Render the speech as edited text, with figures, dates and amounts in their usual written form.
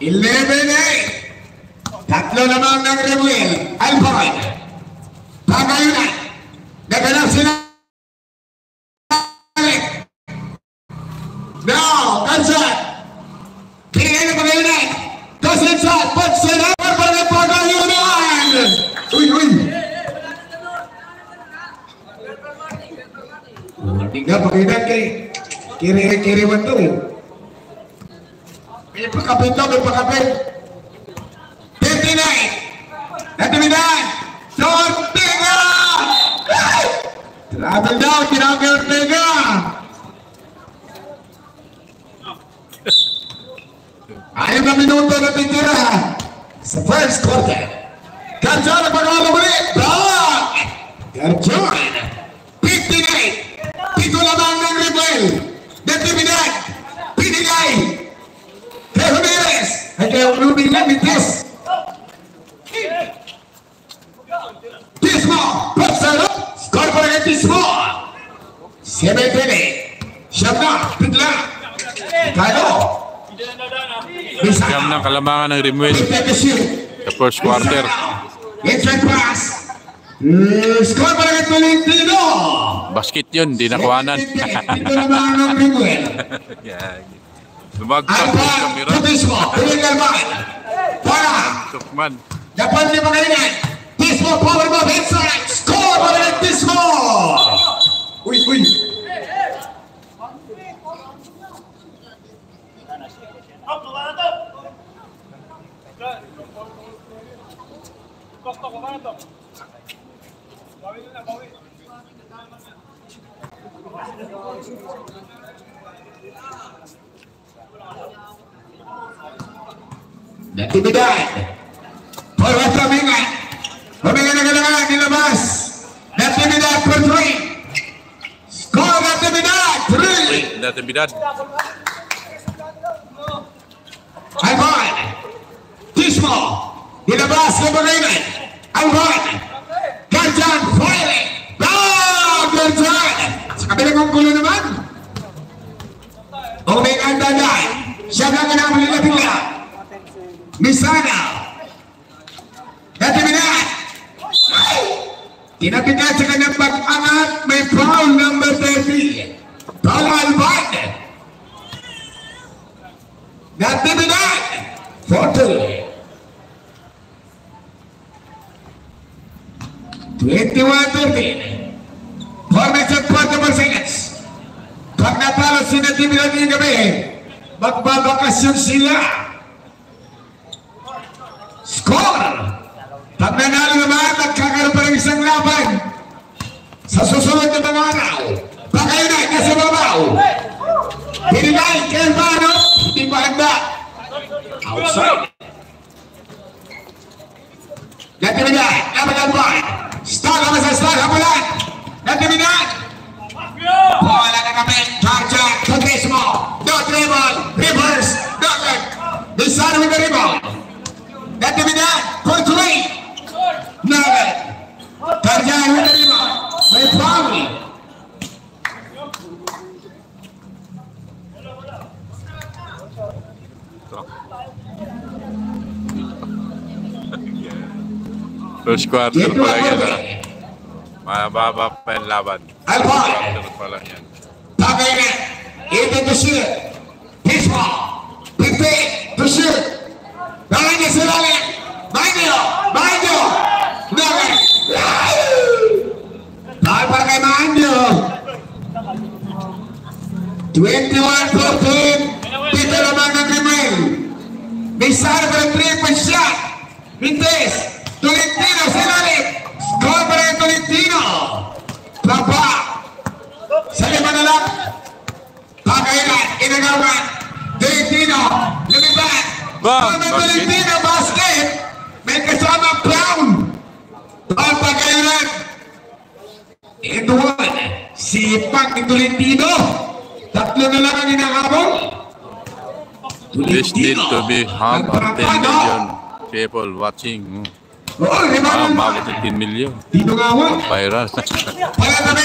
11-8. Tatlo lamang ng Rebuel. Alpine. Pagayunan. Naganap sila. Now, that's it. Pinigay na Pagayunan. Goes inside. Puts it over for the Pagayunan. Uy, uy. Tinggal Pagayunan kiri bantu. May pagkapit daw, may pagkapit. 59. Natividad. Ortega! Travel daw, tinawag Ortega. Ayon na minuto na titira sa first quarter. Garjon ang pag-awala muli. Block! Garjon. 59. Pito lamang ng Rebuel. Natividad. Pinigay. Kay Ramirez. Ay kaya ulubing lang Mites. Tismo. Persero. Skor para kay Tismo. 7-8. Siyam na. Pigla. Kano. Siyam na kalamangan ng Rebuel sa first quarter. Inside pass. Skor para kay Tolentino. Basket yun, di nakuhanan. Ito naman ang Rebuel. Lumagpak yung kamera. Tismo. Illegal man. Para. Tukman. Dapat ni Pagayunan. Tismo power move inside. Score para kay Tismo. Uy, uy. Natividad. Forward Ramingan. Ramingan na kailangan nilabas. Natividad for 3. Score Natividad. 3. Natividad. Alban. Tismo. Nilabas ng Pagayunan. Alban. Garjan firing. Garjan. Sa kabilang ang gulo naman. Umingan Dandan. Siya na nga naman nila bigla. Misana. Natividad. Tinapitan sa kanyang pag-angat. May foul number 30. Foul Alban. Natividad. 40. 21-13. 4 minutes and 44 seconds. Pag natalo si Natividad ngayong gabi, magbabakasyon sila. Score! Pag nanalo naman, nagkakaroon pa ng isang laban. Sa susunod na mga araw, Pagayunan nasa babaw. Pinigay kay Mano, hindi pa handa. Outside. Natividad, laban ang bar. Start naman sa start, hamulan. Natividad. Bola na kami, Garjan, Tismo. No dribble, reverse, no good. Misano with the rebound. Natividad, for 3. No good. Garjan with the rebound. May foul. First quarter pa lang yan. Mababa pa yung laban. First quarter pa lang yan. Pagayunan. Ito to shoot. Tismo. 50 to shoot. Bahan niya sa lalim. Mind you. No good. Foul para kay Manyo. 21-14. Dito naman ng Rebuel. Misano para 3-point shot. Mintes. Tolentino sa lalim. Score para kay Tolentino. Papa. Sa lima na lang. Pagayunan. Inagawan. Tolentino. Lumiban. Tolentino basket. May kasama Brown. Pagayunan. Ito one. Sipag ni Tolentino. Tatlo na lang ang inakabong. This need to be half of 10 million people watching. Mabot ng 10 million. Dito nga mo. Viral. Pagkatabi,